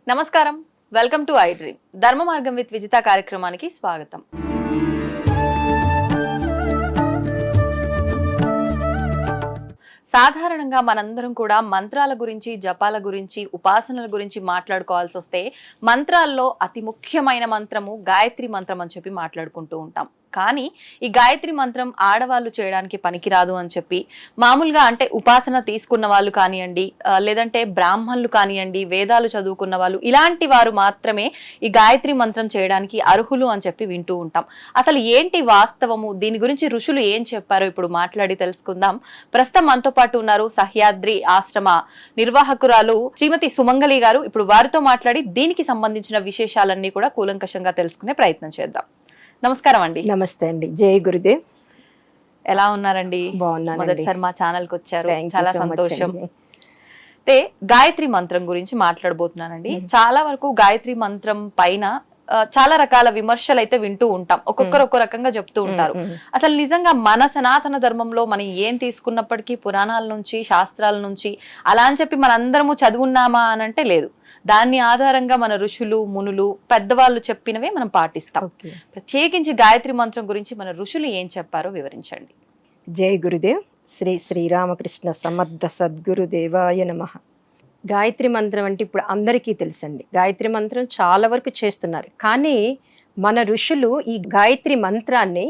నమస్కారం, welcome to I dream. ధర్మ మార్గం విత్ విజిత కార్యక్రమానికి స్వాగతం. సాధారణంగా మనందరం కూడా మంత్రాల గురించి, జపాల గురించి, ఉపాసనల గురించి మాట్లాడుకోవాల్సి వస్తే మంత్రాల్లో అతి ముఖ్యమైన మంత్రము గాయత్రి మంత్రం అని చెప్పి మాట్లాడుకుంటూ ఉంటాం. కానీ ఈ గాయత్రి మంత్రం ఆడవాళ్ళు చేయడానికి పనికిరాదు అని చెప్పి మామూలుగా అంటే ఉపాసన తీసుకున్న వాళ్ళు కానివ్వండి, లేదంటే బ్రాహ్మణులు కానివ్వండి, వేదాలు చదువుకున్న వాళ్ళు, ఇలాంటి వారు మాత్రమే ఈ గాయత్రి మంత్రం చేయడానికి అర్హులు అని చెప్పి వింటూ ఉంటాం. అసలు ఏంటి వాస్తవము, దీని గురించి ఋషులు ఏం చెప్పారో ఇప్పుడు మాట్లాడి తెలుసుకుందాం. ప్రస్తుతం మనతో పాటు ఉన్నారు సహ్యాద్రి ఆశ్రమ నిర్వాహకురాలు శ్రీమతి సుమంగళి గారు. ఇప్పుడు వారితో మాట్లాడి దీనికి సంబంధించిన విశేషాలన్నీ కూడా కూలంకషంగా తెలుసుకునే ప్రయత్నం చేద్దాం. నమస్కారం అండి. నమస్తే అండి. జై గురుదేవ్. ఎలా ఉన్నారండి? బాగున్నాను. మొదటిసారి మా ఛానల్ కి వచ్చారు, చాలా సంతోషం. అంటే గాయత్రి మంత్రం గురించి మాట్లాడబోతున్నానండి. చాలా వరకు గాయత్రి మంత్రం పైన చాలా రకాల విమర్శలు అయితే వింటూ ఉంటాం. ఒక్కొక్కరు ఒక్కో రకంగా చెప్తూ ఉంటారు. అసలు నిజంగా మన సనాతన ధర్మంలో మనం ఏం తీసుకున్నప్పటికీ పురాణాల నుంచి, శాస్త్రాల నుంచి అలా అని చెప్పి మనందరము చదువున్నామా అని అంటే లేదు. దాన్ని ఆధారంగా మన ఋషులు, మునులు, పెద్దవాళ్ళు చెప్పినవే మనం పాటిస్తాం. ప్రత్యేకించి గాయత్రి మంత్రం గురించి మన ఋషులు ఏం చెప్పారో వివరించండి. జై గురుదేవ్. శ్రీ శ్రీరామకృష్ణ సమర్థ సద్గురుదేవాయ నమః. గాయత్రి మంత్రం అంటే ఇప్పుడు అందరికీ తెలుసండి. గాయత్రి మంత్రం చాలా వరకు చేస్తున్నారు. కానీ మన ఋషులు ఈ గాయత్రి మంత్రాన్ని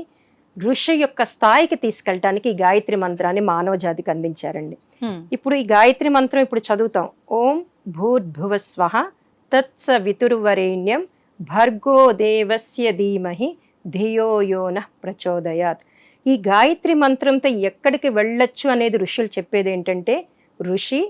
ఋషి యొక్క స్థాయికి తీసుకెళ్ళటానికి ఈ గాయత్రి మంత్రాన్ని మానవ జాతికి అందించారండి. ఇప్పుడు ఈ గాయత్రి మంత్రం ఇప్పుడు చదువుతాం. ఓం భూర్భువ స్వః తత్సవితుర్వరేణ్యం భర్గో దేవస్య ధీమహి ధియో యో నః ప్రచోదయాత్. ఈ గాయత్రి మంత్రంతో ఎక్కడికి వెళ్ళొచ్చు అనేది ఋషులు చెప్పేది ఏంటంటే, ఋషి,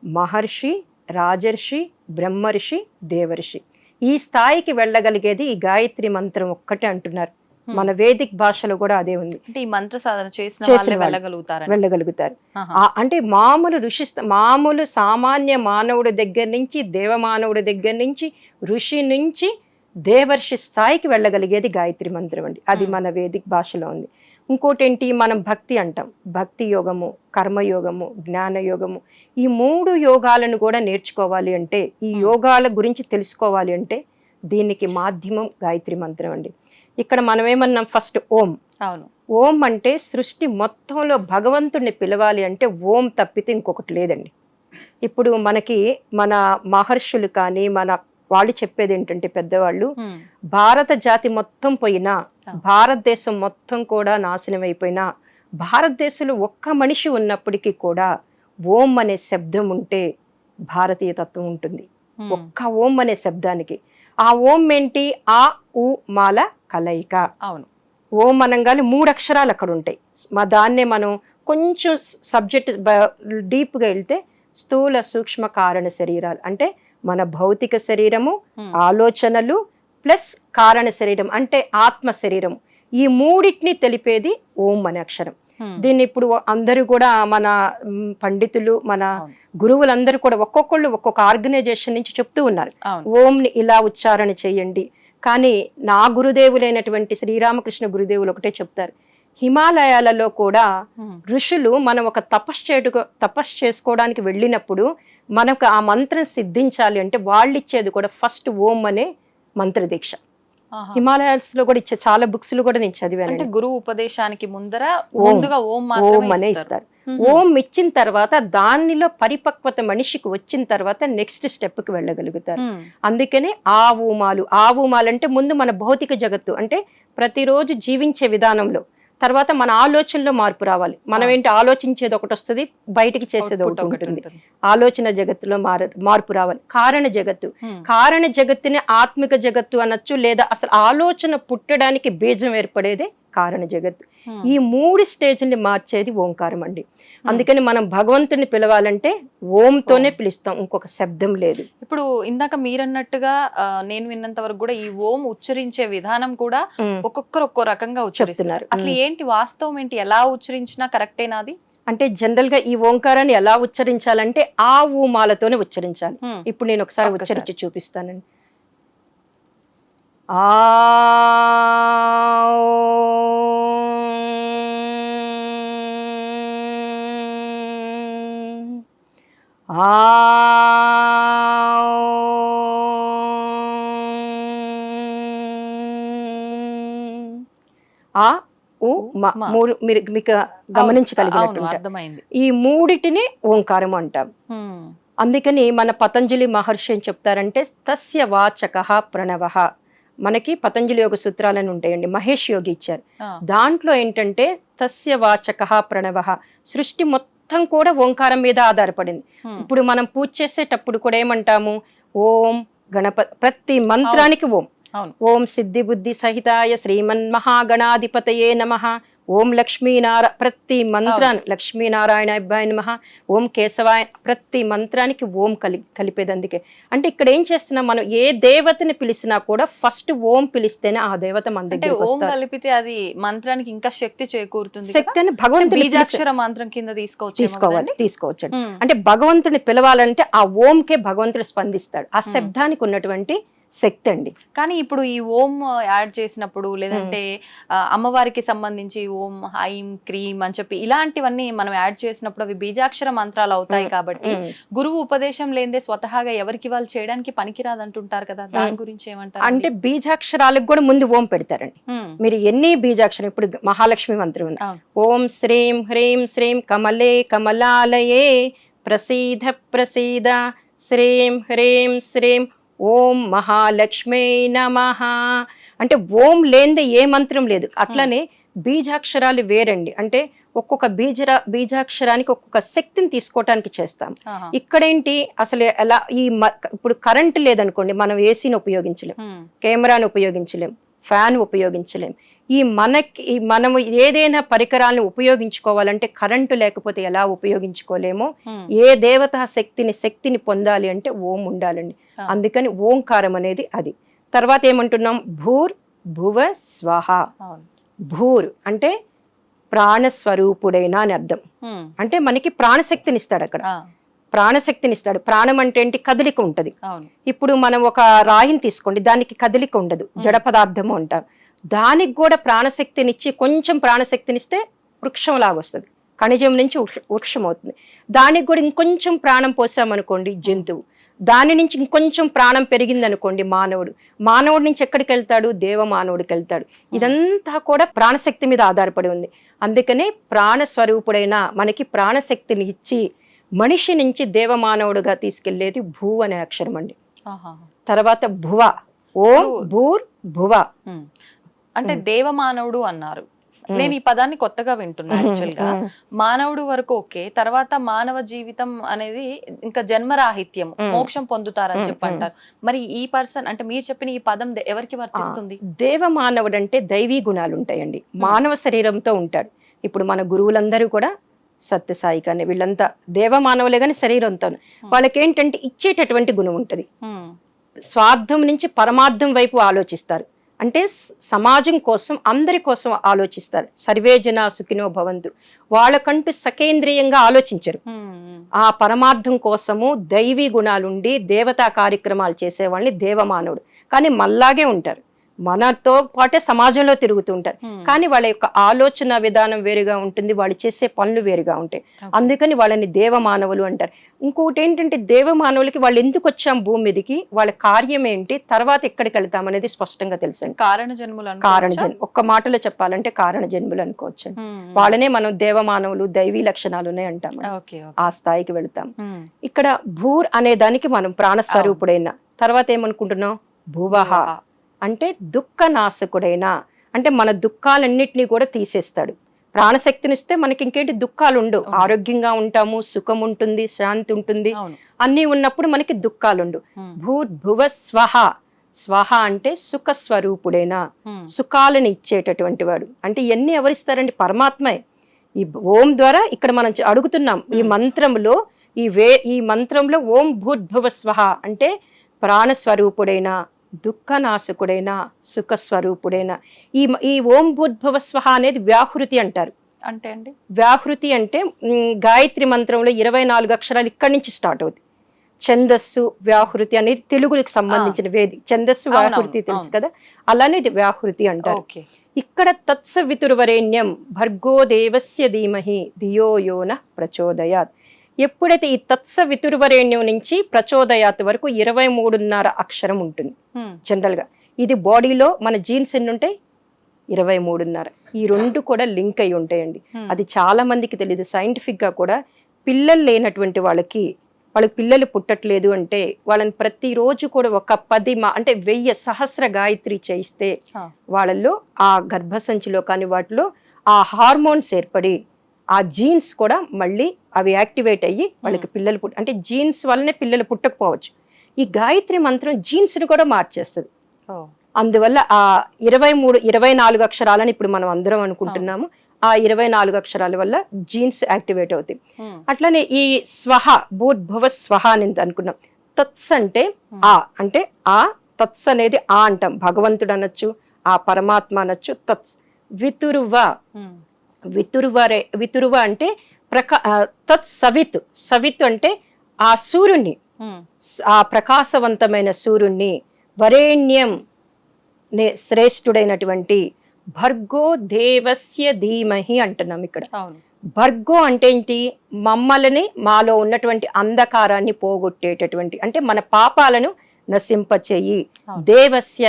మహర్షి, రాజర్షి, బ్రహ్మర్షి, దేవర్షి, ఈ స్థాయికి వెళ్ళగలిగేది ఈ గాయత్రి మంత్రం ఒక్కటే అంటున్నారు. మన వేదిక్ భాషలో కూడా అదే ఉంది. అంటే ఈ మంత్ర సాధన చేసిన వెళ్ళగలుగుతారు. అంటే మామూలు మామూలు సామాన్య మానవుడి దగ్గర నుంచి, దేవమానవుడి దగ్గర నుంచి, ఋషి నుంచి దేవర్షి స్థాయికి వెళ్ళగలిగేది గాయత్రి మంత్రం అండి. అది మన వేదిక్ భాషలో ఉంది. ఇంకోటి ఏంటి, మనం భక్తి అంటాం. భక్తి యోగము, కర్మయోగము, జ్ఞానయోగము, ఈ 3 యోగాలను కూడా నేర్చుకోవాలి అంటే, ఈ యోగాల గురించి తెలుసుకోవాలి అంటే దీనికి మాధ్యమం గాయత్రి మంత్రం అండి. ఇక్కడ మనం ఏమన్నాం, ఫస్ట్ ఓం. అవును. ఓం అంటే సృష్టి మొత్తంలో భగవంతుడిని పిలవాలి అంటే ఓం తప్పితే ఇంకొకటి లేదండి. ఇప్పుడు మనకి మన మహర్షులు కానీ మన వాళ్ళు చెప్పేది ఏంటంటే, పెద్దవాళ్ళు, భారత జాతి మొత్తం పోయినా, భారతదేశం మొత్తం కూడా నాశనం అయిపోయినా, భారతదేశంలో ఒక్క మనిషి ఉన్నప్పటికీ కూడా ఓం అనే శబ్దం ఉంటే భారతీయ తత్వం ఉంటుంది. ఒక్క ఓం అనే శబ్దానికి. ఆ ఓం ఏంటి, ఆ ఉ మాల కలయిక. అవును. ఓం అనగానే 3 అక్షరాలు అక్కడ ఉంటాయి. దాన్నే మనం కొంచెం సబ్జెక్ట్ డీప్గా వెళ్తే స్థూల సూక్ష్మ కారణ శరీరాలు అంటే మన భౌతిక శరీరము, ఆలోచనలు ప్లస్ కారణ శరీరం అంటే ఆత్మ శరీరం, ఈ 3టిని తెలిపేది ఓం అనే అక్షరం. దీన్ని ఇప్పుడు అందరూ కూడా మన పండితులు, మన గురువులందరూ కూడా ఒక్కొక్కళ్ళు ఒక్కొక్క ఆర్గనైజేషన్ నుంచి చెప్తూ ఉన్నారు, ఓంని ఇలా ఉచ్చారణ చేయండి. కానీ నా గురుదేవులైనటువంటి శ్రీరామకృష్ణ గురుదేవులు ఒకటే చెప్తారు, హిమాలయాలలో కూడా ఋషులు మనం ఒక తపస్సు చేసుకోవడానికి వెళ్ళినప్పుడు మనకు ఆ మంత్రం సిద్ధించాలి అంటే వాళ్ళు ఇచ్చేది కూడా ఫస్ట్ ఓం అనే మంత్ర దీక్ష. హిమాలయాస్ లో కూడా ఇచ్చే చాలా బుక్స్ లో కూడా నేను చదివాను. గురువు ఉపదేశానికి ముందర ఓం అనే ఇస్తారు. ఓం ఇచ్చిన తర్వాత దానిలో పరిపక్వత మనిషికి వచ్చిన తర్వాత నెక్స్ట్ స్టెప్ కి వెళ్ళగలుగుతారు. అందుకనే ఆవుమాలు అంటే ముందు మన భౌతిక జగత్తు అంటే ప్రతిరోజు జీవించే విధానంలో, తర్వాత మన ఆలోచనలో మార్పు రావాలి. మనం ఏంటి, ఆలోచించేది ఒకటి వస్తుంది, బయటికి చేసేది ఒకటి ఉంటుంది. ఆలోచన జగత్తులో మార్పు రావాలి. కారణ జగత్తుని ఆత్మిక జగత్తు అనొచ్చు, లేదా అసలు ఆలోచన పుట్టడానికి బీజం ఏర్పడేదే కారణ జగత్తు. ఈ 3 స్టేజ్ని మార్చేది ఓంకారం అండి. అందుకని మనం భగవంతుని పిలవాలంటే ఓంతోనే పిలుస్తాం, ఇంకొక శబ్దం లేదు. ఇప్పుడు ఇందాక మీరన్నట్టుగా నేను విన్నంత వరకు కూడా ఈ ఓం ఉచ్చరించే విధానం కూడా ఒక్కొక్కరు ఒక్కో రకంగా ఉచ్చరిస్తున్నారు. అసలు ఏంటి వాస్తవం ఏంటి, ఎలా ఉచ్చరించినా కరెక్టేనా అది? అంటే జనరల్ గా ఈ ఓంకారాన్ని ఎలా ఉచ్చరించాలంటే ఆ ఊమాలతోనే ఉచ్చరించాలి. ఇప్పుడు నేను ఒకసారి ఉచ్చరించి చూపిస్తానండి. ఆ ఆ మూడు మీకు గమనించగలిగినట్టు అర్థమైంది. ఈ మూడిటిని ఓంకారం అంటాం. అందుకని మన పతంజలి మహర్షి ఏం చెప్తారంటే తస్య వాచకః ప్రణవః. మనకి పతంజలి యోగ సూత్రాలని ఉంటాయండి, మహేష్ యోగి ఇచ్చారు. దాంట్లో ఏంటంటే తస్య వాచకః ప్రణవః, సృష్టి మొత్తం కూడా ఓంకారం మీద ఆధారపడింది. ఇప్పుడు మనం పూజ చేసేటప్పుడు కూడా ఏమంటాము, ఓం ప్రతి మంత్రానికి ఓం. ఓం సిద్ధి బుద్ధి సహితాయ శ్రీమన్ మహాగణాధిపతయే నమః, ఓం ప్రతి మంత్రాన్ని లక్ష్మీనారాయణ అబ్బాయి నమః, ఓం కేశవాయ, ప్రతి మంత్రానికి ఓం కలిపేది. అందుకే అంటే ఇక్కడ ఏం చేస్తున్నాం, మనం ఏ దేవతని పిలిచినా కూడా ఫస్ట్ ఓం పిలిస్తేనే ఆ దేవత మన దగ్గరికి వస్తారు. కలిపితే అది మంత్రానికి ఇంకా శక్తి చేకూరుతుంది. శక్తి అని భగవంతుని బీజాక్షర మంత్రం కింద తీసుకోవచ్చు. అంటే భగవంతుని పిలవాలంటే ఆ ఓంకే భగవంతుడు స్పందిస్తాడు. ఆ శబ్దానికి ఉన్నటువంటి శక్తి అండి. కానీ ఇప్పుడు ఈ ఓం యాడ్ చేసినప్పుడు లేదంటే అమ్మవారికి సంబంధించి ఓం ఐం క్రీం అని చెప్పి ఇలాంటివన్నీ మనం యాడ్ చేసినప్పుడు అవి బీజాక్షర మంత్రాలు అవుతాయి. కాబట్టి గురువు ఉపదేశం లేదే స్వతహాగా ఎవరికి వాళ్ళు చేయడానికి పనికిరాదు అంటుంటారు కదా, దాని గురించి ఏమంటారు? అంటే బీజాక్షరాలకు కూడా ముందు ఓం పెడతారండి. మీరు ఎన్ని బీజాక్షరం, ఇప్పుడు మహాలక్ష్మి మంత్రం ఉంది, ఓం శ్రీం హ్రీం శ్రీం కమలే కమలాలయే ప్రసీద ప్రసీద శ్రీం హ్రీం శ్రీం ఓం మహాలక్ష్మే నమః. అంటే ఓం లేనిదే ఏ మంత్రం లేదు. అట్లనే బీజాక్షరాలు వేరండి. అంటే ఒక్కొక్క బీజాక్షరానికి ఒక్కొక్క శక్తిని తీసుకోవటానికి చేస్తాం. ఇక్కడేంటి అసలు ఎలా ఇప్పుడు కరెంట్ లేదనుకోండి, మనం ఏసీని ఉపయోగించలేం, కెమెరాను ఉపయోగించలేం, ఫ్యాన్ ఉపయోగించలేం. మనము ఏదైనా పరికరాలను ఉపయోగించుకోవాలంటే కరెంటు లేకపోతే ఎలా ఉపయోగించుకోలేమో, ఏ దేవత శక్తిని పొందాలి అంటే ఓం ఉండాలండి. అందుకని ఓంకారం అనేది అది. తర్వాత ఏమంటున్నాం, భూర్ భువ స్వహ. భూర్ అంటే ప్రాణస్వరూపుడైనా అని అర్థం. అంటే మనకి ప్రాణశక్తిని ఇస్తాడు. అక్కడ ప్రాణశక్తిని ఇస్తాడు. ప్రాణం అంటే ఏంటి, కదలిక ఉంటది. ఇప్పుడు మనం ఒక రాయిని తీసుకోండి, దానికి కదలిక ఉండదు, జడ పదార్థము అంటాం. దానికి కూడా ప్రాణశక్తినిచ్చి కొంచెం ప్రాణశక్తినిస్తే వృక్షం లాగా వస్తుంది, ఖనిజం నుంచి వృక్షం అవుతుంది. దానికి కూడా ఇంకొంచెం ప్రాణం పోసామనుకోండి జంతువు, దాని నుంచి ఇంకొంచెం ప్రాణం పెరిగింది అనుకోండి మానవుడి నుంచి ఎక్కడికి వెళ్తాడు, దేవమానవుడికి వెళ్తాడు. ఇదంతా కూడా ప్రాణశక్తి మీద ఆధారపడి ఉంది. అందుకనే ప్రాణస్వరూపుడైన మనకి ప్రాణశక్తిని ఇచ్చి మనిషి నుంచి దేవమానవుడుగా తీసుకెళ్లేది భూ అనే అక్షరం అండి. తర్వాత భువ, ఓం భూర్ భువ అంటే దేవమానవుడు అన్నారు. నేను ఈ పదాన్ని కొత్తగా వింటున్నా. యాక్చువల్ గా మానవుడు వరకు ఓకే, తర్వాత మానవ జీవితం అనేది ఇంకా జన్మరాహిత్యం, మోక్షం పొందుతారని చెప్పి అంటారు. మరి ఈ పర్సన్ అంటే మీరు చెప్పిన ఈ పదం ఎవరికి వర్తిస్తుంది? దేవమానవుడు అంటే దైవీ గుణాలు ఉంటాయండి, మానవ శరీరంతో ఉంటాడు. ఇప్పుడు మన గురువులందరూ కూడా సత్యసాయి కానీ వీళ్ళంతా దేవమానవులే కానీ శరీరంతో, వాళ్ళకి ఏంటంటే ఇచ్చేటటువంటి గుణం ఉంటది. స్వార్థం నుంచి పరమార్థం వైపు ఆలోచిస్తారు. అంటే సమాజం కోసం, అందరి కోసం ఆలోచిస్తారు. సర్వే జనా సుఖినో భవంతు. వాళ్ళకంటూ సకేంద్రియంగా ఆలోచించరు. ఆ పరమార్థం కోసము దైవీ గుణాలుండి దేవతా కార్యక్రమాలు చేసేవాళ్ళని దేవమానవుడు. కానీ మళ్ళాగే ఉంటారు, మనతో పాటే సమాజంలో తిరుగుతూ ఉంటారు. కానీ వాళ్ళ యొక్క ఆలోచన విధానం వేరుగా ఉంటుంది, వాళ్ళు చేసే పనులు వేరుగా ఉంటాయి. అందుకని వాళ్ళని దేవమానవులు అంటారు. ఇంకొకటి ఏంటంటే దేవమానవులకి వాళ్ళు ఎందుకు వచ్చాం భూమి మీదకి, వాళ్ళ కార్యం ఏంటి, తర్వాత ఎక్కడికి వెళ్తాం అనేది స్పష్టంగా తెలుసండి. కారణ జన్మ, ఒక్క మాటలో చెప్పాలంటే కారణ జన్ములు అనుకోవచ్చు. వాళ్ళనే మనం దేవమానవులు, దైవీ లక్షణాలు ఉన్నాయి అంటాం. ఆ స్థాయికి వెళ్తాం. ఇక్కడ భూర్ అనే దానికి మనం ప్రాణస్వరూపుడైన, తర్వాత ఏమనుకుంటున్నాం, భువః అంటే దుఃఖనాశకుడైనా, అంటే మన దుఃఖాలన్నిటినీ కూడా తీసేస్తాడు. ప్రాణశక్తినిస్తే మనకి ఇంకేంటి దుఃఖాలు ఉండవు, ఆరోగ్యంగా ఉంటాము, సుఖం ఉంటుంది, శాంతి ఉంటుంది. అన్నీ ఉన్నప్పుడు మనకి దుఃఖాలు ఉండవు. భూర్భువ స్వహ, స్వహ అంటే సుఖ స్వరూపుడైనా, సుఖాలను ఇచ్చేటటువంటి వాడు. అంటే ఇవన్నీ ఎవరిస్తారండి, పరమాత్మే. ఈ ఓం ద్వారా ఇక్కడ మనం అడుగుతున్నాం ఈ మంత్రంలో, ఈ మంత్రంలో ఓం భూర్భువ స్వహ అంటే ప్రాణస్వరూపుడైన, దుఃఖనాశకుడైన, సుఖస్వరూపుడైన. ఈ ఓం భూర్భువ స్వహ అనేది వ్యాహృతి అంటారు. అంటే అండి వ్యాహృతి అంటే గాయత్రి మంత్రంలో 24 అక్షరాలు ఇక్కడి నుంచి స్టార్ట్ అవుతుంది. ఛందస్సు వ్యాహృతి అనేది తెలుగుకి సంబంధించిన వేది. ఛందస్సు వ్యాహృతి తెలుసు కదా, అలానే ఇది వ్యాహృతి అంటారు. ఇక్కడ తత్సవితుర్వరేణ్యం భర్గో దేవస్య ధీమహి ధియో యో నః ప్రచోదయాత్. ఎప్పుడైతే ఈ తత్సవితుర్వరేణ్యం నుంచి ప్రచోదయాత్ వరకు 23.5 అక్షరం ఉంటుంది జనరల్ గా. ఇది బాడీలో మన జీన్స్ ఎన్ని ఉంటాయి, 23.5. ఈ రెండు కూడా లింక్ అయి ఉంటాయండి. Hmm. అది చాలా మందికి తెలియదు. సైంటిఫిక్గా కూడా పిల్లలు లేనటువంటి వాళ్ళకి పిల్లలు పుట్టట్లేదు అంటే వాళ్ళని ప్రతిరోజు కూడా ఒక 10 అంటే 1000 సహస్ర గాయత్రి చేయిస్తే Huh. వాళ్ళల్లో ఆ గర్భసంచిలో కానీ వాటిలో ఆ హార్మోన్స్ ఏర్పడి ఆ జీన్స్ కూడా మళ్ళీ అవి యాక్టివేట్ అయ్యి వాళ్ళకి పిల్లలు అంటే జీన్స్ వల్లనే పిల్లలు పుట్టకపోవచ్చు. ఈ గాయత్రి మంత్రం జీన్స్ని కూడా మార్చేస్తుంది. Oh. అందువల్ల ఆ 24 అక్షరాలని ఇప్పుడు మనం అందరం అనుకుంటున్నాము. ఆ 24 అక్షరాల వల్ల జీన్స్ యాక్టివేట్ అవుతాయి. అట్లనే ఈ స్వహ భూర్భువ స్వహ అని అనుకున్నాం. తత్స్ అంటే ఆ అంటే ఆ, తత్స్ అనేది ఆ అంటాం. భగవంతుడు అనొచ్చు, ఆ పరమాత్మ అనొచ్చు. తత్స్ వితురువ వితురువ అంటే తత్ సవిత్ సవిత్ అంటే ఆ సూర్యుని, ఆ ప్రకాశవంతమైన సూర్యుణ్ణి, వరేణ్యం శ్రేష్ఠుడైనటువంటి భర్గో దేవస్య ధీమహి అంటున్నాం ఇక్కడ. భర్గో అంటే ఏంటి? మమ్మల్ని మాలో ఉన్నటువంటి అంధకారాన్ని పోగొట్టేటటువంటి అంటే మన పాపాలను నశింపచేయి. దేవస్య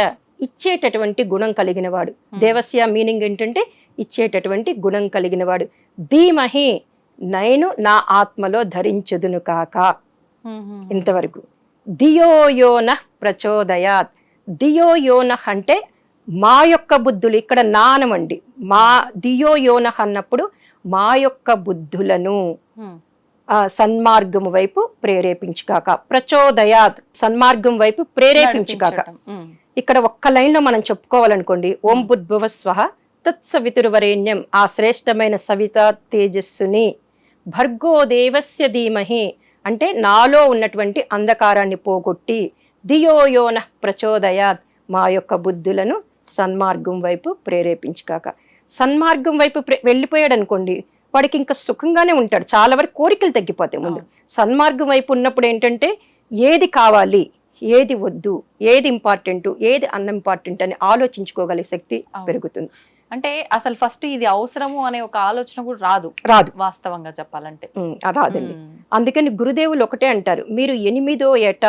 ఇచ్చేటటువంటి గుణం కలిగిన వాడు. దేవస్య మీనింగ్ ఏంటంటే ఇచ్చేటటువంటి గుణం కలిగిన వాడు. ధీమహి నేను నా ఆత్మలో ధరించుదును కాక. ఇంతవరకు ధియోయోన ప్రచోదయాత్. ధియోయోన అంటే మా యొక్క బుద్ధులు, ఇక్కడ నానమండి. మా ధియోయోన అన్నప్పుడు మా యొక్క బుద్ధులను సన్మార్గము వైపు ప్రేరేపించుకాక. ప్రచోదయాత్ సన్మార్గం వైపు ప్రేరేపించుకాక. ఇక్కడ ఒక్క లైన్ లో మనం చెప్పుకోవాలనుకోండి, ఓం బుద్భువ స్వహ తత్సవితుర్వరేణ్యం, ఆ శ్రేష్టమైన సవిత తేజస్సుని, భర్గో దేవస్య ధీమహి అంటే నాలో ఉన్నటువంటి అంధకారాన్ని పోగొట్టి, ధియోయోన ప్రచోదయాత్ మా యొక్క బుద్ధులను సన్మార్గం వైపు ప్రేరేపించుకాక. సన్మార్గం వైపు వెళ్ళిపోయాడు అనుకోండి, వాడికి ఇంకా సుఖంగానే ఉంటాడు. చాలా వరకు కోరికలు తగ్గిపోతాయి. ముందు సన్మార్గం వైపు ఉన్నప్పుడు ఏంటంటే ఏది కావాలి, ఏది వద్దు, ఏది ఇంపార్టెంట్, ఏది అన్ఇంపార్టెంట్ అని ఆలోచించుకోగలిగే శక్తి పెరుగుతుంది. అంటే అసలు ఫస్ట్ ఇది అవసరము అనే ఒక ఆలోచన కూడా రాదు వాస్తవంగా చెప్పాలంటే. రాదండి. అందుకని గురుదేవులు ఒకటే అంటారు, మీరు 8వ ఏట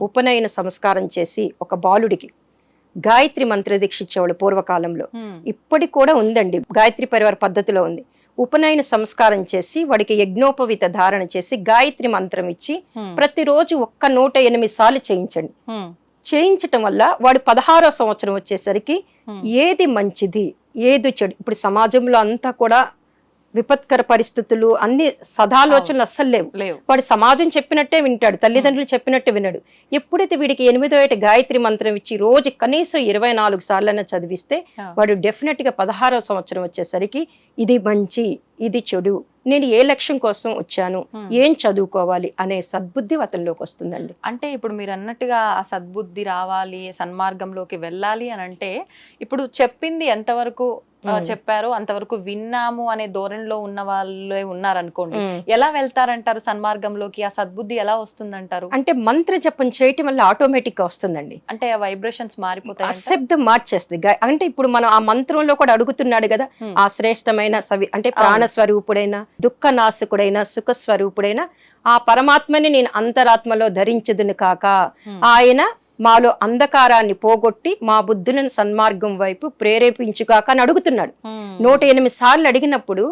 ఉపనయన సంస్కారం చేసి ఒక బాలుడికి గాయత్రి మంత్ర దీక్ష ఇచ్చేవాళ్ళు పూర్వకాలంలో. ఇప్పటికి కూడా ఉందండి, గాయత్రి పరివార పద్ధతిలో ఉంది. ఉపనయన సంస్కారం చేసి వాడికి యజ్ఞోపవీత ధారణ చేసి గాయత్రి మంత్రం ఇచ్చి ప్రతిరోజు 108 సార్లు చేయించండి. చేయించటం వల్ల వాడు 16వ సంవత్సరం వచ్చేసరికి ఏది మంచిది, ఏది చెడు. ఇప్పుడు సమాజంలో అంతా కూడా విపత్కర పరిస్థితులు, అన్ని సదాలోచనలు అస్సలు లేవు. వాడు సమాజం చెప్పినట్టే వింటాడు, తల్లిదండ్రులు చెప్పినట్టే వినడు. ఎప్పుడైతే వీడికి 8వ ఏట గాయత్రి మంత్రం ఇచ్చి రోజు కనీసం 24 సార్లైనా చదివిస్తే వాడు డెఫినెట్ గా 16వ సంవత్సరం వచ్చేసరికి ఇది మంచి, ఇది చెడు, నేను ఏ లక్ష్యం కోసం వచ్చాను, ఏం చదువుకోవాలి అనే సద్బుద్ధి అతనిలోకి వస్తుందండి. అంటే ఇప్పుడు మీరు అన్నట్టుగా ఆ సద్బుద్ధి రావాలి, సన్మార్గంలోకి వెళ్ళాలి అని అంటే ఇప్పుడు చెప్పింది ఎంతవరకు చెప్పారు అంతవరకు విన్నాము అనే ధోరణిలో ఉన్న వాళ్ళే ఉన్నారనుకోండి, ఎలా వెళ్తారంటారు సన్మార్గంలోకి? ఆ సద్బుద్ధి ఎలా వస్తుందంటారు? అంటే మంత్ర జపం చేయటం వల్ల ఆటోమేటిక్ గా వస్తుందండి. అంటే ఆ వైబ్రేషన్స్ మారిపోతాయి, శబ్దం మార్చేస్తుంది. అంటే ఇప్పుడు మనం ఆ మంత్రంలో కూడా అడుగుతున్నాడు కదా, ఆ శ్రేష్టమైన సవి అంటే ప్రాణస్వరూపుడైన, దుఃఖ నాశకుడైన, సుఖ స్వరూపుడైన ఆ పరమాత్మని నేను అంతరాత్మలో ధరించుదును కాక, ఆయన మాలో అంధకారాన్ని పోగొట్టి మా బుద్ధులను సన్మార్గం వైపు ప్రేరేపించుకాక అని అడుగుతున్నాడు. 108 సార్లు అడిగినప్పుడు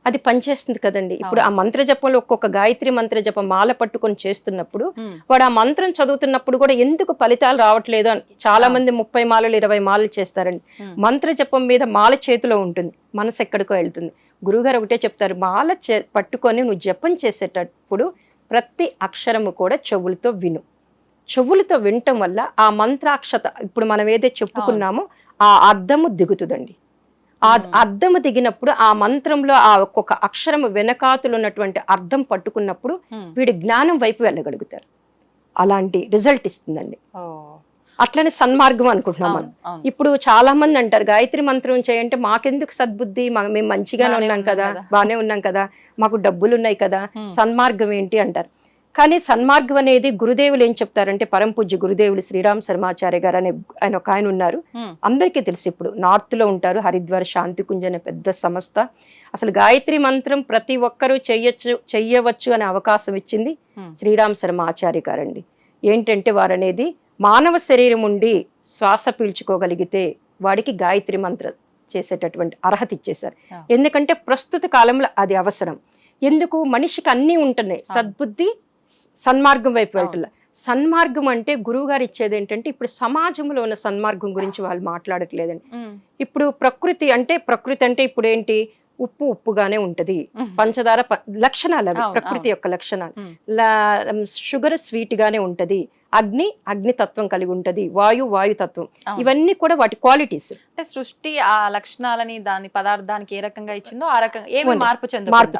అది పనిచేస్తుంది కదండి. ఇప్పుడు ఆ మంత్ర జపంలో ఒక్కొక్క గాయత్రి మంత్ర జపం మాల పట్టుకొని చేస్తున్నప్పుడు వాడు ఆ మంత్రం చదువుతున్నప్పుడు కూడా ఎందుకు ఫలితాలు రావట్లేదు అని చాలా మంది 30 మాలలు 20 మాలలు చేస్తారండి. మంత్ర జపం మీద మాల చేతిలో ఉంటుంది, మనసు ఎక్కడికో వెళ్తుంది. గురువుగారు ఒకటే చెప్తారు, మాల పట్టుకొని నువ్వు జపం చేసేటప్పుడు ప్రతి అక్షరము కూడా చెవులతో విను. చెవులతో వినటం వల్ల ఆ మంత్రాక్షత ఇప్పుడు మనం ఏదైతే చెప్పుకున్నామో ఆ అర్థము దిగుతుందండి. ఆ అర్థము దిగినప్పుడు ఆ మంత్రంలో ఆ ఒక్కొక్క అక్షరము వెనకాతులు ఉన్నటువంటి అర్థం పట్టుకున్నప్పుడు వీడి జ్ఞానం వైపు వెళ్ళగలుగుతారు. అలాంటి రిజల్ట్ ఇస్తుందండి. అట్లనే సన్మార్గం అనుకుంటున్నాం మనం. ఇప్పుడు చాలా మంది అంటారు గాయత్రి మంత్రం చేయంటే మాకెందుకు సద్బుద్ధి, మేము మంచిగానే ఉన్నాం కదా, బాగానే ఉన్నాం కదా, మాకు డబ్బులు ఉన్నాయి కదా, సన్మార్గం ఏంటి అంటారు. కానీ సన్మార్గం అనేది గురుదేవులు ఏం చెప్తారంటే, పరమ పూజ్య గురుదేవులు శ్రీరామ్ శర్మాచార్య గారు అనే ఒక ఆయన ఉన్నారు, అందరికీ తెలుసు. ఇప్పుడు నార్త్ లో ఉంటారు, హరిద్వార్ శాంతి కుంజ్ అనే పెద్ద సంస్థ. అసలు గాయత్రి మంత్రం ప్రతి ఒక్కరూ చెయ్యవచ్చు అనే అవకాశం ఇచ్చింది శ్రీరామ్ శర్మాచార్య గారండి. ఏంటంటే వారు అనేది మానవ శరీరం ఉండి శ్వాస పీల్చుకోగలిగితే వాడికి గాయత్రి మంత్ర చేసేటటువంటి అర్హత ఇచ్చేశారు. Yeah. ఎందుకంటే ప్రస్తుత కాలంలో అది అవసరం. ఎందుకు? మనిషికి అన్నీ ఉంటున్నాయి, సద్బుద్ధి సన్మార్గం వైపు వెళ్ళట్ల. సన్మార్గం అంటే గురువు గారు ఇచ్చేది ఏంటంటే, ఇప్పుడు సమాజంలో ఉన్న సన్మార్గం గురించి వాళ్ళు మాట్లాడట్లేదండి. ఇప్పుడు ప్రకృతి అంటే ఇప్పుడు ఏంటి, ఉప్పు ఉప్పుగానే ఉంటది, పంచదార లక్షణాలు అవి ప్రకృతి యొక్క లక్షణాలు. షుగర్ స్వీట్ గానే ఉంటది, అగ్ని అగ్నితత్వం కలిగి ఉంటది, వాయుతత్వం, ఇవన్నీ కూడా వాటి క్వాలిటీస్. అంటే సృష్టి ఆ లక్షణాలని దాని పదార్థానికి ఏ రకంగా ఇచ్చిందో ఆ రకంగా ఏమి మార్పు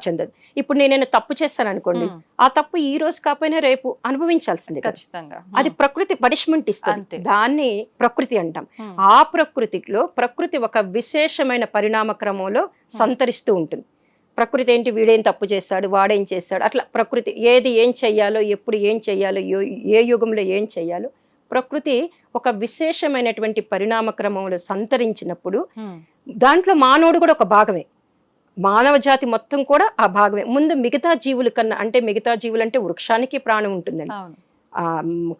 చెందదు. ఇప్పుడు నేనైనా తప్పు చేస్తాను అనుకోండి, ఆ తప్పు ఈ రోజు కాకపోయినా రేపు అనుభవించాల్సిందే. ఖచ్చితంగా అది ప్రకృతి పనిష్మెంట్ ఇస్తుంది, దాన్ని ప్రకృతి అంటాం. ఆ ప్రకృతిలో ప్రకృతి ఒక విశేషమైన పరిణామ క్రమంలో సంతరిస్తూ ఉంటుంది. ప్రకృతి ఏంటి, వీడేం తప్పు చేశాడు, వాడేం చేశాడు, అట్లా ప్రకృతి ఏది ఏం చెయ్యాలో, ఎప్పుడు ఏం చెయ్యాలో, ఏ యుగంలో ఏం చెయ్యాలో ప్రకృతి ఒక విశేషమైనటువంటి పరిణామ క్రమంలో సంతరించినప్పుడు దాంట్లో మానవుడు కూడా ఒక భాగమే, మానవ జాతి మొత్తం కూడా ఆ భాగమే. ముందు మిగతా జీవుల కన్నా, అంటే మిగతా జీవులు అంటే వృక్షానికి ప్రాణం ఉంటుందండి,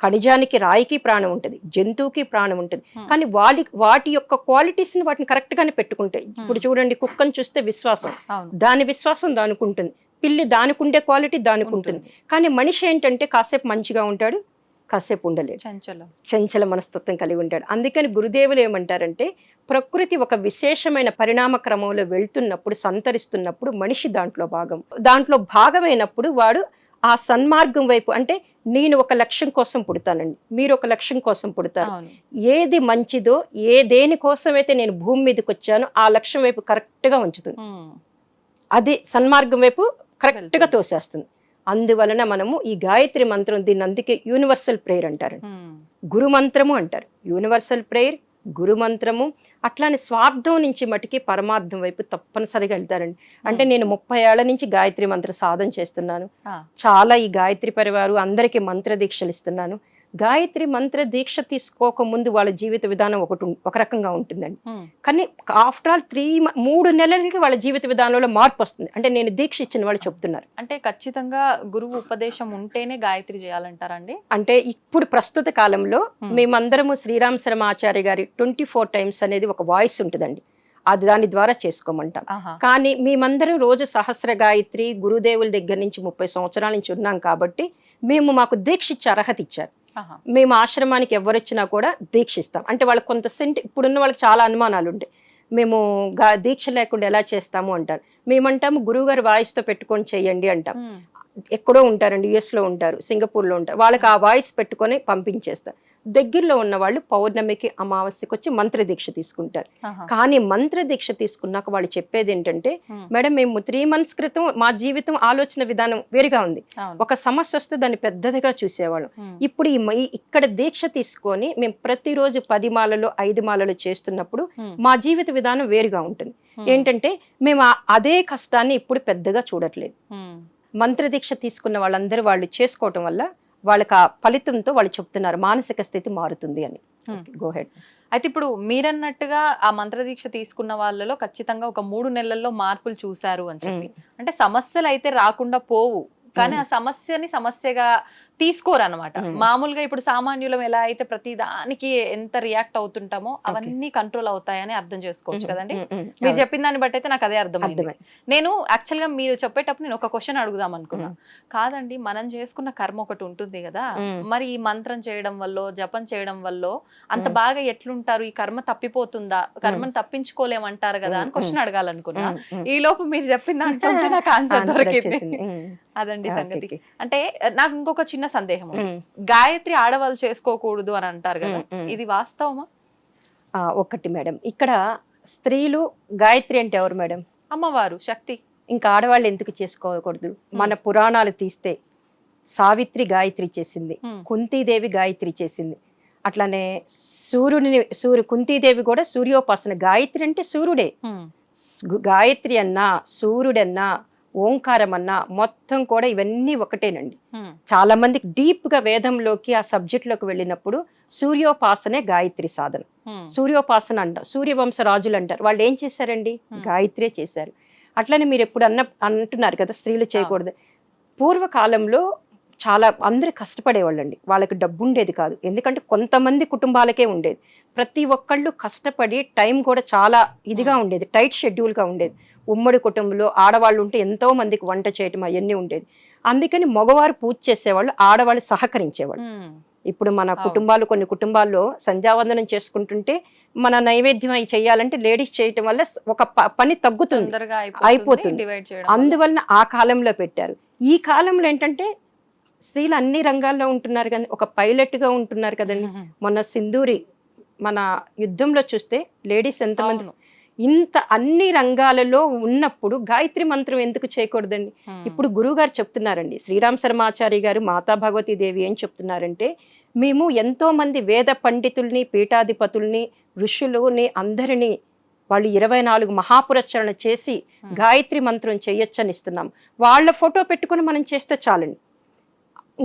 ఖనిజానికి రాయికి ప్రాణం ఉంటుంది, జంతువుకి ప్రాణం ఉంటుంది. కానీ వాటి యొక్క క్వాలిటీస్ ని వాటిని కరెక్ట్ గానే పెట్టుకుంటాయి. ఇప్పుడు చూడండి, కుక్కను చూస్తే విశ్వాసం, దాని విశ్వాసం దానికి ఉంటుంది, పిల్లి దానికి ఉండే క్వాలిటీ దానికి ఉంటుంది. కానీ మనిషి ఏంటంటే కాసేపు మంచిగా ఉంటాడు, కాసేపు ఉండలేడు, చంచల మనస్తత్వం కలిగి ఉంటాడు. అందుకని గురుదేవులు ఏమంటారంటే, ప్రకృతి ఒక విశేషమైన పరిణామ క్రమంలో వెళ్తున్నప్పుడు, సంతరిస్తున్నప్పుడు మనిషి దాంట్లో భాగమైనప్పుడు వాడు ఆ సన్మార్గం వైపు, అంటే నేను ఒక లక్ష్యం కోసం పుడతానండి, మీరు ఒక లక్ష్యం కోసం పుడతారు, ఏది మంచిదో, దేనికోసమైతే నేను భూమి మీదకి వచ్చానో ఆ లక్ష్యం వైపు కరెక్ట్ గా ఉంచుతుంది, అది సన్మార్గం వైపు కరెక్ట్ గా తోసేస్తుంది. అందువలన మనము ఈ గాయత్రి మంత్రం, దీన్ని అందుకే యూనివర్సల్ ప్రేయర్ అంటారు, గురు మంత్రము అంటారు. యూనివర్సల్ ప్రేయర్, గురు మంత్రము, అట్లానే స్వార్థం నుంచి మటుకి పరమార్థం వైపు తప్పనిసరిగా వెళ్తారండి. అంటే నేను 30 ఏళ్ల నుంచి గాయత్రి మంత్ర సాధన చేస్తున్నాను, చాలా ఈ గాయత్రి పరివారు అందరికీ మంత్ర దీక్షలు ఇస్తున్నాను. గాయత్రి మంత్ర దీక్ష తీసుకోక ముందు వాళ్ళ జీవిత విధానం ఒక రకంగా ఉంటుందండి. కానీ ఆఫ్టర్ ఆల్ 3 నెలలకి వాళ్ళ జీవిత విధానంలో మార్పు వస్తుంది. అంటే నేను దీక్ష ఇచ్చిన వాళ్ళు చెప్తున్నారు. అంటే ఖచ్చితంగా గురువు ఉపదేశం ఉంటేనే గాయత్రి చేయాలంటారండి? అంటే ఇప్పుడు ప్రస్తుత కాలంలో మేమందరము శ్రీరామ్ శర్మ ఆచార్య గారి 24 టైమ్స్ అనేది ఒక వాయిస్ ఉంటుందండి, అది దాని ద్వారా చేసుకోమంటాం. కానీ మేమందరం రోజు సహస్ర గాయత్రి గురుదేవుల దగ్గర నుంచి 30 సంవత్సరాల నుంచి ఉన్నాం కాబట్టి మాకు దీక్ష ఇచ్చే అర్హత ఇచ్చారు. మేము ఆశ్రమానికి ఎవరొచ్చినా కూడా దీక్షిస్తాం. అంటే వాళ్ళకి కొంత ఇప్పుడున్న వాళ్ళకి చాలా అనుమానాలు ఉంటాయి, మేము దీక్ష లేకుండా ఎలా చేస్తాము అంటారు. మేమంటాము గురువుగారు వాయిస్తో పెట్టుకొని చెయ్యండి అంటాం. ఎక్కడో ఉంటారండి, యుఎస్లో ఉంటారు, సింగపూర్లో ఉంటారు, వాళ్ళకి ఆ వాయిస్ పెట్టుకొని పంపించేస్తారు. దగ్గరలో ఉన్న వాళ్ళు పౌర్ణమికి అమావాస్యకి వచ్చి మంత్ర దీక్ష తీసుకుంటారు. కానీ మంత్ర దీక్ష తీసుకున్నాక వాళ్ళు చెప్పేది ఏంటంటే, మేడం మేము 3 months క్రితం మా జీవితం ఆలోచన విధానం వేరుగా ఉంది, ఒక సమస్య వస్తే దాన్ని పెద్దదిగా చూసేవాళ్ళం. ఇప్పుడు ఇక్కడ దీక్ష తీసుకొని మేము ప్రతిరోజు 10 మాలలు 5 మాలలు చేస్తున్నప్పుడు మా జీవిత విధానం వేరుగా ఉంటుంది. ఏంటంటే మేము అదే కష్టాన్ని ఇప్పుడు పెద్దగా చూడట్లేదు. మంత్ర దీక్ష తీసుకున్న వాళ్ళందరూ వాళ్ళు చేసుకోవటం వల్ల వాళ్ళకి ఆ ఫలితంతో వాళ్ళు చెప్తున్నారు మానసిక స్థితి మారుతుంది అని. Go head. అయితే ఇప్పుడు మీరన్నట్టుగా ఆ మంత్ర దీక్ష తీసుకున్న వాళ్ళలో ఖచ్చితంగా ఒక 3 నెలల్లో మార్పులు చూశారు అని చెప్పి, అంటే సమస్యలు అయితే రాకుండా పోవు, కానీ ఆ సమస్యని సమస్యగా తీసుకోరు అనమాట. మామూలుగా ఇప్పుడు సామాన్యులం ఎలా అయితే ప్రతి దానికి ఎంత రియాక్ట్ అవుతుంటామో అవన్నీ కంట్రోల్ అవుతాయని అర్థం చేసుకోవచ్చు కదండి. మీరు చెప్పిన దాన్ని బట్టి అయితే నాకు అదే అర్థమైంది. నేను యాక్చువల్ గా మీరు చెప్పేటప్పుడు నేను ఒక క్వశ్చన్ అడుగుదాం అనుకున్నా. కాదండి, మనం చేసుకున్న కర్మ ఒకటి ఉంటుంది కదా, మరి ఈ మంత్రం చేయడం వల్ల, జపం చేయడం వల్ల అంత బాగా ఎట్లుంటారు, ఈ కర్మ తప్పిపోతుందా, కర్మను తప్పించుకోలేమంటారు కదా అని క్వశ్చన్ అడగాలనుకున్నా. ఈ లోపు మీరు చెప్పిన దాంట్లో నాకు ఆన్సర్ దొరికింది. అదండి సంగతి. అంటే నాకు ఇంకొక చిన్న సందేహం, గాయత్రి ఆడవాళ్ళు చేసుకోకూడదు అని అంటారు కదా, ఇది వాస్తవమా? ఒకటి మేడం, ఇక్కడ స్త్రీలు గాయత్రి అంటే ఎవరు మేడం? అమ్మవారు, శక్తి. ఇంకా ఆడవాళ్ళు ఎందుకు చేసుకోకూడదు? మన పురాణాలు తీస్తే సావిత్రి గాయత్రి చేసింది, కుంతీదేవి గాయత్రి చేసింది, అట్లానే కుంతీదేవి కూడా సూర్యోపాసన. గాయత్రి అంటే సూర్యుడే, గాయత్రి అన్నా సూర్యుడన్నా ఓంకారం అన్నా మొత్తం కూడా ఇవన్నీ ఒకటేనండి. చాలా మందికి డీప్ గా వేదంలోకి ఆ సబ్జెక్ట్ లోకి వెళ్ళినప్పుడు సూర్యోపాసనే గాయత్రి సాధన. సూర్యోపాసన అంటారు, సూర్యవంశ రాజులు అంటారు, వాళ్ళు ఏం చేశారండి? గాయత్రే చేశారు. అట్లనే మీరు ఎప్పుడు అంటున్నారు కదా స్త్రీలు చేయకూడదు. పూర్వకాలంలో చాలా అందరూ కష్టపడేవాళ్ళండి. వాళ్ళకి డబ్బు ఉండేది కాదు. ఎందుకంటే కొంతమంది కుటుంబాలకే ఉండేది. ప్రతి ఒక్కళ్ళు కష్టపడి టైం కూడా చాలా ఇదిగా ఉండేది. టైట్ షెడ్యూల్‌గా ఉండేది. ఉమ్మడి కుటుంబంలో ఆడవాళ్ళు ఉంటే ఎంతో మందికి వంట చేయటం అయన్నీ ఉండేది. అందుకని మగవారు పూజ చేసేవాళ్ళు, ఆడవాళ్ళు సహకరించేవాళ్ళు. ఇప్పుడు మన కుటుంబాలు కొన్ని కుటుంబాల్లో సంధ్యావందనం చేసుకుంటుంటే మన నైవేద్యం అయి చేయాలంటే లేడీస్ చేయటం వల్ల ఒక పని తగ్గుతుంది, అయిపోతుంది. అందువలన ఆ కాలంలో పెట్టారు. ఈ కాలంలో ఏంటంటే స్త్రీలు అన్ని రంగాల్లో ఉంటున్నారు కానీ ఒక పైలట్గా ఉంటున్నారు కదండి. మొన్న సింధూరి మన యుద్ధంలో చూస్తే లేడీస్ ఎంతమంది ఇంత అన్ని రంగాలలో ఉన్నప్పుడు గాయత్రి మంత్రం ఎందుకు చేయకూడదండి? ఇప్పుడు గురువు గారు చెప్తున్నారండి, శ్రీరామ్ శర్మాచారి గారు మాతా భగవతీ దేవి ఏం చెప్తున్నారంటే, మేము ఎంతో మంది వేద పండితుల్ని, పీఠాధిపతుల్ని, ఋషులని అందరినీ వాళ్ళు 24 మహాపురచరణ చేసి గాయత్రి మంత్రం చేయొచ్చని ఇస్తున్నాం. వాళ్ళ ఫోటో పెట్టుకుని మనం చేస్తే చాలండి.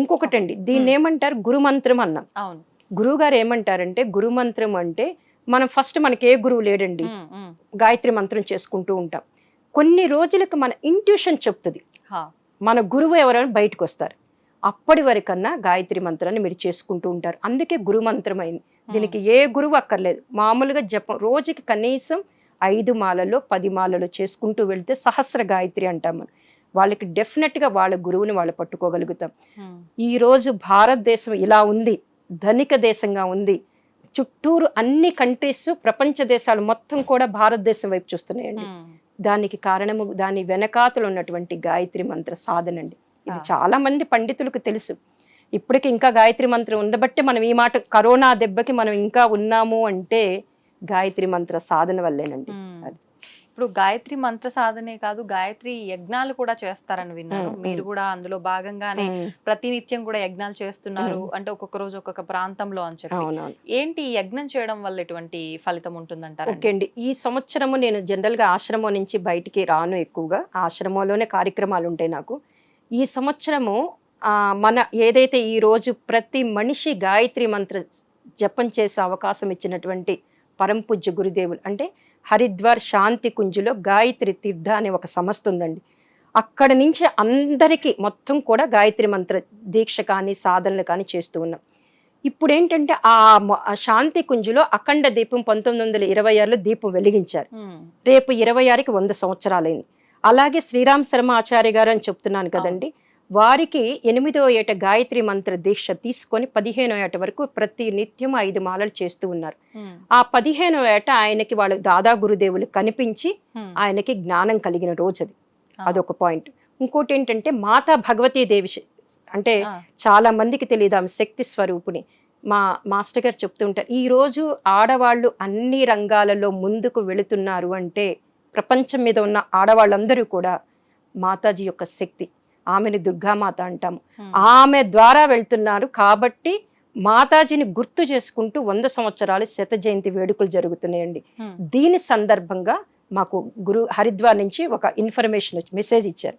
ఇంకొకటండి, దీన్ని ఏమంటారు? గురుమంత్రం అన్నాం. గురువు గారు ఏమంటారంటే, గురుమంత్రం అంటే మనం ఫస్ట్ మనకి ఏ గురువు లేడండి, గాయత్రి మంత్రం చేసుకుంటూ ఉంటాం. కొన్ని రోజులకు మన ఇంట్యూషన్ చెప్తుంది మన గురువు ఎవరైనా బయటకు వస్తారు. అప్పటి వరకన్నా గాయత్రి మంత్రాన్ని మీరు చేసుకుంటూ ఉంటారు. అందుకే గురుమంత్రం అయింది. దీనికి ఏ గురువు అక్కర్లేదు. మామూలుగా జపం రోజుకి కనీసం 5 మాలలో 10 మాలలో చేసుకుంటూ వెళ్తే సహస్ర గాయత్రి అంటాం మనం. వాళ్ళకి డెఫినెట్గా వాళ్ళ గురువుని వాళ్ళు పట్టుకోగలుగుతాం. ఈరోజు భారతదేశం ఇలా ఉంది, ధనిక దేశంగా ఉంది. చుట్టూరు అన్ని కంట్రీస్, ప్రపంచ దేశాలు మొత్తం కూడా భారతదేశం వైపు చూస్తున్నాయండి. దానికి కారణము దాని వెనకాతలు ఉన్నటువంటి గాయత్రి మంత్ర సాధన అండి. ఇది చాలా మంది పండితులకు తెలుసు. ఇప్పటికి ఇంకా గాయత్రి మంత్రం ఉండబట్టే మనం ఈ మాట, కరోనా దెబ్బకి మనం ఇంకా ఉన్నాము అంటే గాయత్రి మంత్ర సాధన వల్లేనండి. ఇప్పుడు గాయత్రి మంత్ర సాధనే కాదు, గాయత్రి యజ్ఞాలు కూడా చేస్తారని విన్నాను. మీరు కూడా అందులో భాగంగానే ప్రతినిత్యం కూడా యజ్ఞాలు చేస్తున్నారు అంటే ఒక్కొక్క రోజు ఒక్కొక్క ప్రాంతంలో అని చెప్పి. ఏంటి ఈ యజ్ఞం చేయడం వల్ల ఎటువంటి ఫలితం ఉంటుందంటారు? ఓకే అండి, ఈ సంవత్సరము నేను జనరల్ గా ఆశ్రమం నుంచి బయటికి రాను. ఎక్కువగా ఆశ్రమంలోనే కార్యక్రమాలు ఉంటాయి నాకు. ఈ సంవత్సరము మన ఏదైతే ఈ రోజు ప్రతి మనిషి గాయత్రి మంత్ర జపం చేసే అవకాశం ఇచ్చినటువంటి పరంపూజ్య గురుదేవులు అంటే హరిద్వార్ శాంతి కుంజులో గాయత్రి తీర్థ అనే ఒక సంస్థ ఉందండి. అక్కడ నుంచి అందరికీ మొత్తం కూడా గాయత్రి మంత్ర దీక్ష కానీ సాధనలు కానీ చేస్తూ ఉన్నాం. ఇప్పుడు ఏంటంటే ఆ శాంతి కుంజులో అఖండ దీపం 1926లో దీపం వెలిగించారు. రేపు 26కి 100 సంవత్సరాలైంది. అలాగే శ్రీరామ్ శర్మ ఆచార్య గారు అని చెప్తున్నాను కదండి, వారికి 8వ ఏట గాయత్రి మంత్ర దీక్ష తీసుకొని 15వ ఏట వరకు ప్రతి నిత్యం 5 మాలలు చేస్తూ ఉన్నారు. ఆ 15వ ఏట ఆయనకి వాళ్ళ దాదా గురుదేవులు కనిపించి ఆయనకి జ్ఞానం కలిగిన రోజు అది. అదొక పాయింట్. ఇంకోటి ఏంటంటే మాతా భగవతీ దేవి అంటే చాలా మందికి తెలియదు, ఆమె శక్తి స్వరూపుని. మా మాస్టర్ గారు చెప్తుంటారు, ఈ రోజు ఆడవాళ్ళు అన్ని రంగాలలో ముందుకు వెళుతున్నారు అంటే ప్రపంచం మీద ఉన్న ఆడవాళ్ళందరూ కూడా మాతాజీ యొక్క శక్తి, ఆమెను దుర్గామాత అంటాము, ఆమె ద్వారా వెళ్తున్నారు. కాబట్టి మాతాజీని గుర్తు చేసుకుంటూ 100 సంవత్సరాలు శత జయంతి వేడుకలు జరుగుతున్నాయండి. దీని సందర్భంగా మాకు హరిద్వార్ నుంచి ఒక ఇన్ఫర్మేషన్ మెసేజ్ ఇచ్చారు.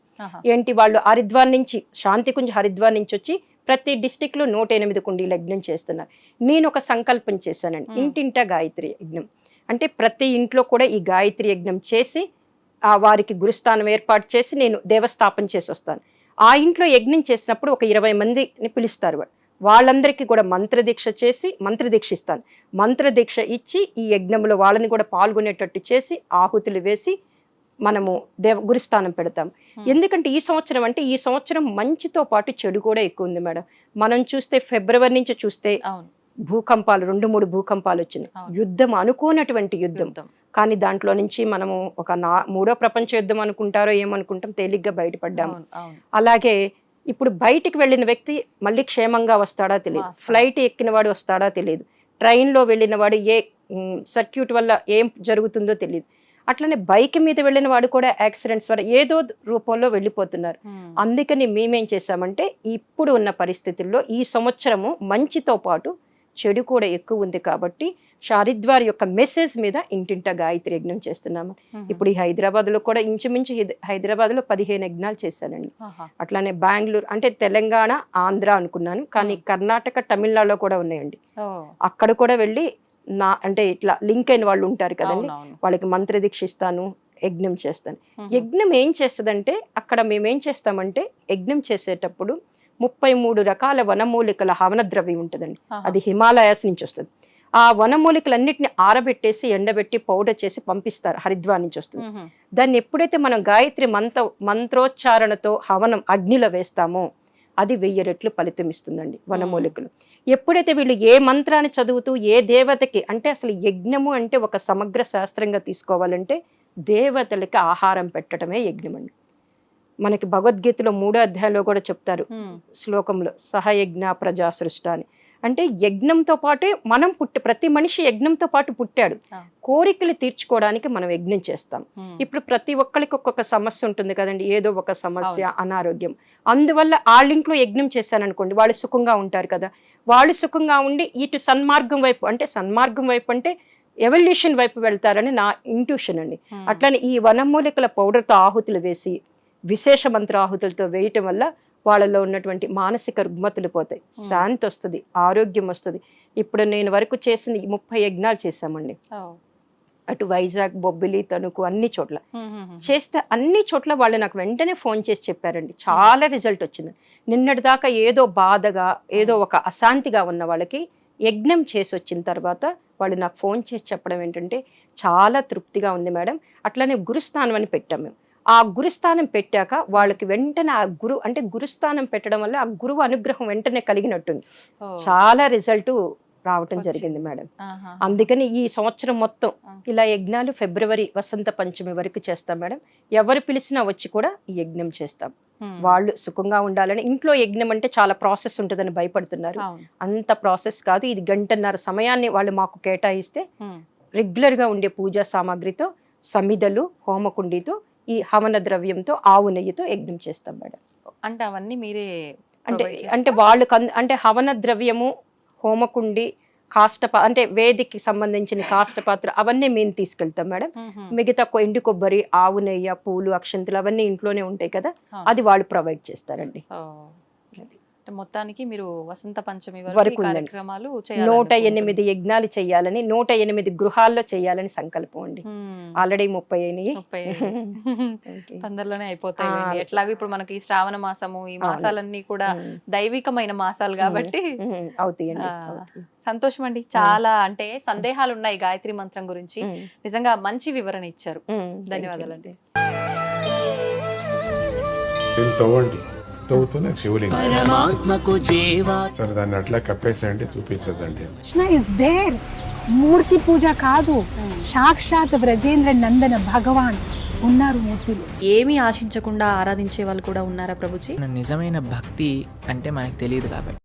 ఏంటి, వాళ్ళు హరిద్వార్ నుంచి శాంతికుంజ్ హరిద్వార్ నుంచి వచ్చి ప్రతి డిస్టిక్ లో 108 కుండీల యజ్ఞం చేస్తున్నారు. నేను ఒక సంకల్పం చేశానండి, ఇంటింటా గాయత్రి యజ్ఞం అంటే ప్రతి ఇంట్లో కూడా ఈ గాయత్రి యజ్ఞం చేసి వారికి గురుస్థానం ఏర్పాటు చేసి నేను దేవస్థాపన చేసి వస్తాను. ఆ ఇంట్లో యజ్ఞం చేసినప్పుడు ఒక 20 మందిని పిలుస్తారు. వాళ్ళందరికీ కూడా మంత్రదీక్ష చేసి మంత్రదీక్ష ఇస్తాను. మంత్రదీక్ష ఇచ్చి ఈ యజ్ఞంలో వాళ్ళని కూడా పాల్గొనేటట్టు చేసి ఆహుతులు వేసి మనము గురుస్థానం పెడతాం. ఎందుకంటే ఈ సంవత్సరం అంటే ఈ సంవత్సరం మంచితో పాటు చెడు కూడా ఎక్కువ ఉంది మేడం. మనం చూస్తే ఫిబ్రవరి నుంచి చూస్తే భూకంపాలు 2-3 భూకంపాలు వచ్చినాయి. యుద్ధం, అనుకోనటువంటి యుద్ధం. కానీ దాంట్లో నుంచి మనము ఒక 3వ ప్రపంచ యుద్ధం అనుకుంటారో ఏమనుకుంటాం, తేలిగ్గా బయటపడ్డాము. అలాగే ఇప్పుడు బయటికి వెళ్ళిన వ్యక్తి మళ్ళీ క్షేమంగా వస్తాడా తెలియదు, ఫ్లైట్ ఎక్కిన వాడు వస్తాడా తెలియదు, ట్రైన్లో వెళ్ళిన వాడు ఏ సర్క్యూట్ వల్ల ఏం జరుగుతుందో తెలియదు. అట్లనే బైక్ మీద వెళ్ళిన వాడు కూడా యాక్సిడెంట్స్ వల్ల ఏదో రూపంలో వెళ్ళిపోతున్నారు. అందుకని మేమేం చేసామంటే ఇప్పుడు ఉన్న పరిస్థితుల్లో ఈ సంవత్సరము మంచితో పాటు చెడు కూడా ఎక్కువ ఉంది కాబట్టి హరిద్వార్ యొక్క మెసేజ్ మీద ఇంటింటా గాయత్రి యజ్ఞం చేస్తున్నాము. ఇప్పుడు ఈ హైదరాబాద్లో కూడా ఇంచుమించు హైదరాబాద్లో 15 యజ్ఞాలు చేశానండి. అట్లానే బెంగళూరు అంటే తెలంగాణ, ఆంధ్ర అనుకున్నాను, కానీ కర్ణాటక, తమిళనాడులో కూడా ఉన్నాయండి. అక్కడ కూడా వెళ్ళి అంటే ఇట్లా లింక్ అయిన వాళ్ళు ఉంటారు కదండి, వాళ్ళకి మంత్రదీక్ష ఇస్తాను, యజ్ఞం చేస్తాను. యజ్ఞం ఏం చేస్తుందంటే అక్కడ మేమేం చేస్తామంటే యజ్ఞం చేసేటప్పుడు 33 రకాల వనమూలికల హవన ద్రవ్యం ఉంటుందండి. ఆహా. అది హిమాలయాస్ నుంచి వస్తుంది. ఆ వనమూలికలన్నిటిని ఆరబెట్టేసి ఎండబెట్టి పౌడర్ చేసి పంపిస్తారు, హరిద్వార్ నుంచి వస్తుంది. మ్మ్. దాన్ని ఎప్పుడైతే మనం గాయత్రి మంత్రోచ్చారణతో హవనం అగ్నిలో వేస్తామో అది 1000 రెట్లు ఫలితం ఇస్తుందండి వనమూలికలు. ఎప్పుడైతే వీళ్ళు ఏ మంత్రాన్ని చదువుతూ ఏ దేవతకి, అంటే అసలు యజ్ఞము అంటే ఒక సమగ్ర శాస్త్రంగా తీసుకోవాలంటే దేవతలకి ఆహారం పెట్టడమే యజ్ఞం అండి. మనకి భగవద్గీతలో 3వ అధ్యాయంలో కూడా చెప్తారు మ్మ్. శ్లోకంలో, సహయజ్ఞ ప్రజా సృష్ట అని. అంటే యజ్ఞంతో పాటే మనం ప్రతి మనిషి యజ్ఞంతో పాటు పుట్టాడు. ఆ. కోరికలు తీర్చుకోవడానికి మనం యజ్ఞం చేస్తాం. మ్మ్. ఇప్పుడు ప్రతి ఒక్కరికి ఒక్కొక్క సమస్య ఉంటుంది కదండి, ఏదో ఒక సమస్య, అనారోగ్యం. అందువల్ల వాళ్ళింట్లో యజ్ఞం చేశాననుకోండి, వాళ్ళు సుఖంగా ఉంటారు కదా. వాళ్ళు సుఖంగా ఉండి ఇటు సన్మార్గం వైపు, అంటే సన్మార్గం వైపు అంటే ఎవల్యూషన్ వైపు వెళ్తారని నా ఇంట్యూషన్ అండి. మ్మ్. అట్లనే ఈ వనమూలికల పౌడర్తో ఆహుతులు వేసి విశేష మంత్ర ఆహుతులతో వేయటం వల్ల వాళ్ళలో ఉన్నటువంటి మానసిక రుగ్మతులు పోతాయి, శాంతి వస్తుంది, ఆరోగ్యం వస్తుంది. ఇప్పుడు నేను వరకు చేసిన 30 యజ్ఞాలు చేశామండి. ఓ. అటు వైజాగ్, బొబ్బిలి, తణుకు అన్ని చోట్ల మ్మ్. చేస్తే అన్ని చోట్ల వాళ్ళు నాకు వెంటనే ఫోన్ చేసి చెప్పారండి, చాలా రిజల్ట్ వచ్చింది. నిన్నటి దాకా ఏదో బాధగా, ఏదో ఒక అశాంతిగా ఉన్న వాళ్ళకి యజ్ఞం చేసి వచ్చిన తర్వాత వాళ్ళు నాకు ఫోన్ చేసి చెప్పడం ఏంటంటే, చాలా తృప్తిగా ఉంది మేడం. అట్లనే గురుస్థానం అని పెట్టాం మేము. ఆ గురుస్థానం పెట్టాక వాళ్ళకి వెంటనే ఆ గురుస్థానం పెట్టడం వల్ల ఆ గురువు అనుగ్రహం వెంటనే కలిగినట్టుంది. ఓ. చాలా రిజల్ట్ రావటం వచ్చింది. జరిగింది మేడం. ఆహా. అందుకని ఈ సంవత్సరం మొత్తం ఆ. ఇలా యజ్ఞాలు ఫిబ్రవరి వసంత పంచమి వరకు చేస్తాం మేడం. ఎవరు పిలిచినా వచ్చి కూడా ఈ యజ్ఞం చేస్తాం. మ్మ్. వాళ్ళు సుఖంగా ఉండాలని. ఇంట్లో యజ్ఞం అంటే చాలా ప్రాసెస్ ఉంటుందని భయపడుతున్నారు. అవును. అంత ప్రాసెస్ కాదు. ఇది 1.5 గంటల సమయాన్ని వాళ్ళు మాకు కేటాయిస్తే మ్మ్. రెగ్యులర్గా ఉండే పూజా సామాగ్రితో, సమిదలు, హోమకుండితో, ఈ హవన ద్రవ్యంతో, ఆవు నెయ్యితో యజ్ఞం చేస్తాం మేడం. అంటే అవన్నీ మీరే అంటే provide చేస్తారా? అంటే వాళ్ళు అంటే హవన ద్రవ్యము, హోమకుండి, అంటే వేదికి సంబంధించిన కాష్టపాత్ర అవన్నీ మేము తీసుకెళ్తాం మేడం. మ్మ్. మిగతా ఎండు కొబ్బరి, ఆవు నెయ్యి, పూలు, అక్షంతలు అవన్నీ ఇంట్లోనే ఉంటాయి కదా, ఆ. అది వాళ్ళు ప్రొవైడ్ చేస్తారండి. ఓ. అంటే మొత్తానికి మీరు వసంత పంచమి వరకు వరకు ఈ ఉందండి. కార్యక్రమాలు 108 యజ్ఞాలు చేయాలని, 108 గృహాల్లో చేయాలని సంకల్పం అండి. ఆల్రెడీ 30 అయినాయి. 30 తొందరలోనే అయిపోతాయి. ఆ. ఎట్లాగో ఇప్పుడు మనకి ఈ శ్రావణ మాసము, ఈ మాసాలన్నీ కూడా దైవికమైన మాసాలు కాబట్టి అవుతాయండి. ఆ. సంతోషం అండి. చాలా అంటే సందేహాలు ఉన్నాయి గాయత్రి మంత్రం గురించి. నిజంగా మంచి వివరణ ఇచ్చారు. ధన్యవాదాలండి. తవ్వండి, తవ్వుతూనే శివలింగం. పరమాత్మకు జీవా సరే, దాన్ని అట్లా కప్పేసేయండి, చూపించదండి. Krishna is there. మూర్తి పూజ కాదు, సాక్షాత్ బ్రజేంద్ర నందన భగవాన్ ఉన్నారు మూర్తిలో. ఏమీ ఆశించకుండా ఆరాధించే వాళ్ళు కూడా ఉన్నారా ప్రభుజీ? నిజమైన భక్తి అంటే మనకు తెలియదు కాబట్టి